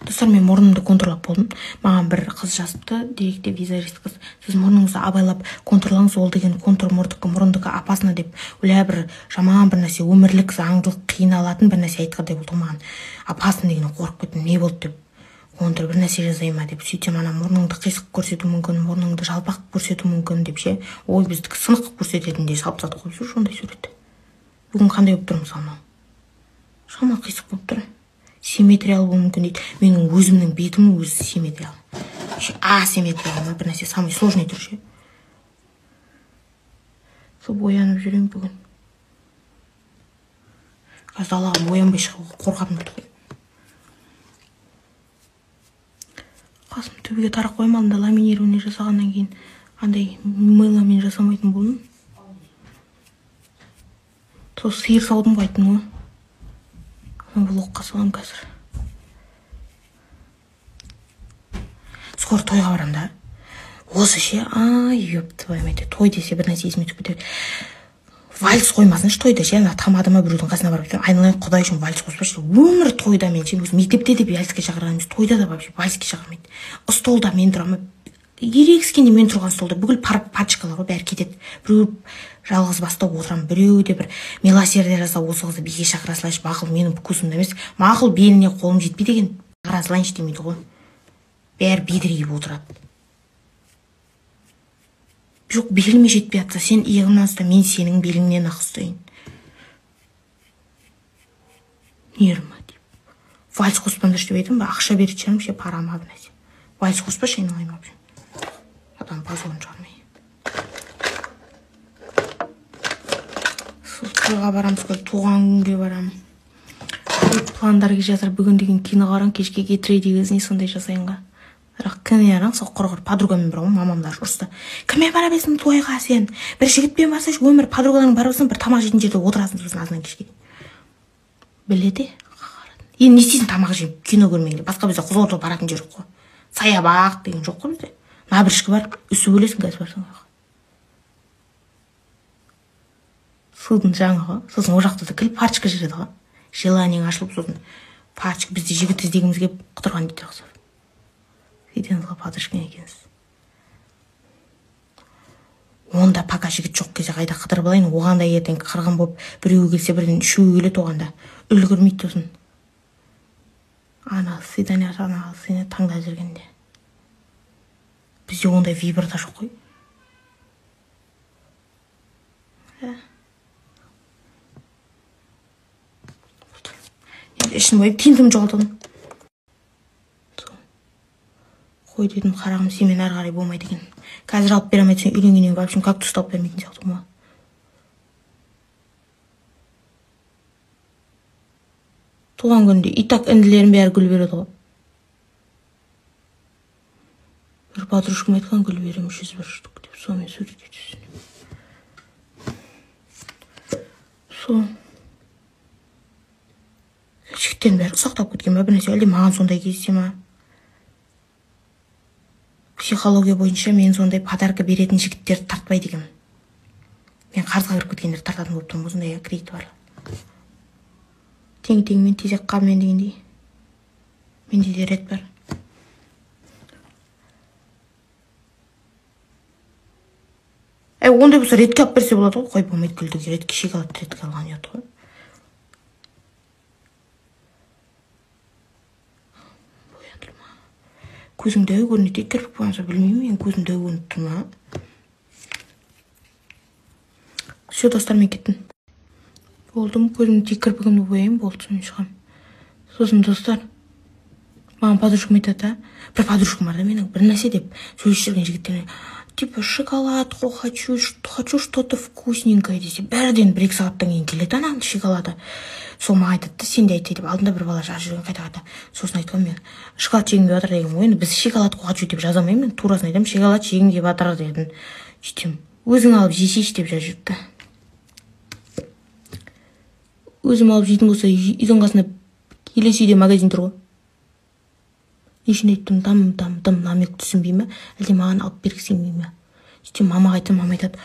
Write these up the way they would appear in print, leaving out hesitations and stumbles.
Достар, мен мұрнымды контурлап болдым. Маған бір қыз жазыпты, директе визарист қыз. Сіз мұрныңызды абайлап контурлаңыз, ол деген контур мұрындікі апасына деп, өля бір жаман бір нәрсе, өмірлік заңдылық қиыналатын бір нәрсе айтқыр деп болды маған. Апасын деген қорқып кеттім, не болды деп. Контур бір нәрсе жазайын ма деп, сөйтсем ана мұрныңды қисық көрсету мүмкін, мұрныңды жалпақ көрсету мүмкін деп ше. Ой, біздікі сынық көрсететін де салып сатып қойып жүр ондай сурет. Бүгін қандай болып тұр мысалы? Шама қисық болып тұр. Симметриал болуы мүмкін дейді. Менің өзімнің бетімнің өзі симметриал. Асимметриал бір нәрсе самый сложный тұр ше. Сол боянып жүрем бүгін. Қазір далаға боянбай шығуға қорқатым тұр. Қасым төбеге тарақ қоймалында ламинирование жасағаннан кейін андай мыламен жасамайтын болдым. Сол сиыр саудым қайтын ғой. Блокқа салам қазір. Скоро тойға барам да. Осы ше, еп твою мать, той десе бір нәрсе есіме түсіп кетеді. Вальс қоймасыншы тойда ше, тамадыма біреудің қасына барып кетем. Айналайын құдай үшін вальс қоспашы. Өмір тойда мен ше, мектепте де вальске шақырғанымыз, тойда да вообще вальске шақырмайды. Столда мен тұрамын. Ерегіскенде мен тұрған столда бүкіл пачкалар ғой, бәрі кетеді. Біреу жалғыз бастау отырам, біреу де бір милосердие жасап осы қызды биге шақыра салайыншы, мақұл менің вкусымда емес. Мақұл беліне қолым жетпейді екен, шақыра салайыншы демейді ғой. Бәрі бедірейіп отырады. Жоқ, беліме жетпей жатса, сен иығымнан ұста, мен сенің беліңнен ақ ұстайын. Нерма деп. Вальс қоспаңдаршы деп айтам ба, ақша береді шығарым ше, парама бір нәрсе. Вальс қоспашы айналайын вообще. Адам позорын шығармай. Тойға барамыз, туған күнге барам. Пландарге жазар, бүгін деген кино қарам, кешке кетірейді кезіне сондай жасайынға. Бірақ кіне араң, сол құрғыр подругамен барам, мамамдар ұрысты. Кіме бара бесің тойға сен? Бір жігітпен барсаш, өмір подруганың барасың, бір тамақ жейтін жерде отырасың сосын азынан кешке. Біледі? Енді не істейсің тамақ жеп, кино көрмеңде. Басқа бізде Қызылорда баратын жер жоқ қой. Саябақ деген жоқ қой бізде. Набірішкі бар, үсі өлесің қазір барсың. Судың жаңы ғой. Сосын о жақта да кіл парчка жүреді ғой. Желаниең ашылып сосын парчка бізде жігіт іздегіміз келіп құтырған дейді қыздар. Еденізға подружкаң екенсіз. Онда пока жігіт жоқ кезде қайда қыдырып алайын, оғанда ертең қырғын болып біреу келсе бірден үшеуі келеді оғанда. Үлгірмейді сосын. Ана свидание ана сені таңдап жүргенде. Бізде ондай вибрата жоқ қой. Ішін бойып тиіндім жоғалтым. Қой дедім, қарағым, семен ары қарай болмайды екен. Қазір алып берем айтсаң, үйленгеннен вообще кактус алып бермейтін сияқты ма? Туған күнде и так інді бәрі гүл береді ғой. Бір подружкам айтқан, гүл берем 101 штук деп, сонымен суретке түсін. Сол. Жігіттен бәрі ұсақтап кеткен ба, бір нәрсе, әлде маған сондай кездесе ма? Психология бойынша мен сондай подарка беретін жігіттер тартпайды екен. Мен қарызға кіріп кеткендер тартатын болып тұрмын, осындай кредит бар. Тең-теңмен тезек қабымен дегендей. Менде де рет бар. Ондай болса ретке алып берсе болады ғой, қой болмайды гүлдіге, ретке шекалат ретке алған ұяты ғой. Көзің дәу көрінеді, кірпік болғанша білмеймін, мен көзім дәу көрініп тұр ма? Все, достар, мен кеттім. Болдым, көзімді кірпігімді бояйын, болды, соны шығам. Сосын, достар, маған подружкам айтады, бір подружкам бар да менің, бір нәрсе деп сөйлесіп жүрген жігіттеріне, типа шоколадку хочу что-то вкусненькое десе, бәрден бір-екі сағаттан кейін келеді ананың шоколады. Сол маған айтады, сен де айтты деп, алдында бір бала жазып жүрген қайта-қайта. Сосын айтқан мен, шоколад жегім келіп жатыр деген ойын, біз шоколадку хочу деп жазамаймын, турасын айтамын, шоколад жегім келіп жатыр дедім. Сөйтем, өзің алып жесейші деп жазып жүрді. Өзім алып жейтін болса, үйдің қасында келесі үйде магазин тұр ғой. Нешін айттым, дам, намек түсінбей ме, әлде маған алып бергісің бей ме? Сөйтем, мамаға айтам, мама айтады,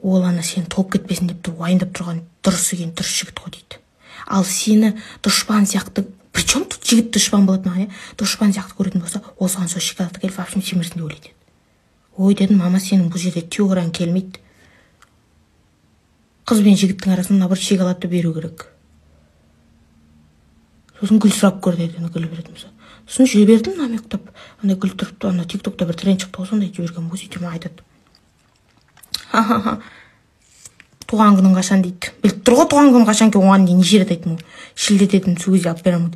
ол ана сен толып кетпесін деп тұр, уайындап тұрған дұрыс екен, дұрыс жігіт қой дейді. Ал сені дұшпан сияқты Причем тут жігіт дұшпан болады маған, дұшпан сияқты көретін болса, осыған сол шоколадты келіп вообще семірсін деп ойлайды. Ой дедім, мама сенің бұл жерде теорияң келмейді. Қыз бен жігіттің арасында наоборот шоколадты беру керек. Сосын гүл сұрап көр деді, гүл беретін болса. Сосын жібердім намектап, андай гүл тұрыпты, ана тиктокта бір тренд шықты ғой, сондай жіберген бұл сөйтіп айтады. Туған күнің қашан дейді. Біліп тұр ғой туған күнім қашан ке, оған дейін неше рет айттым ғой. Шілде дедім, сол кезде алып беремін.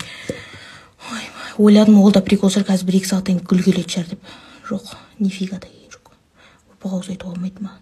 Ойладым, ол да прикол шығар, қазір 1-2 сағаттан гүл келетін шығар деп. Жоқ, нифига да жоқ. Бұл ауыз айтуға болмайды ма?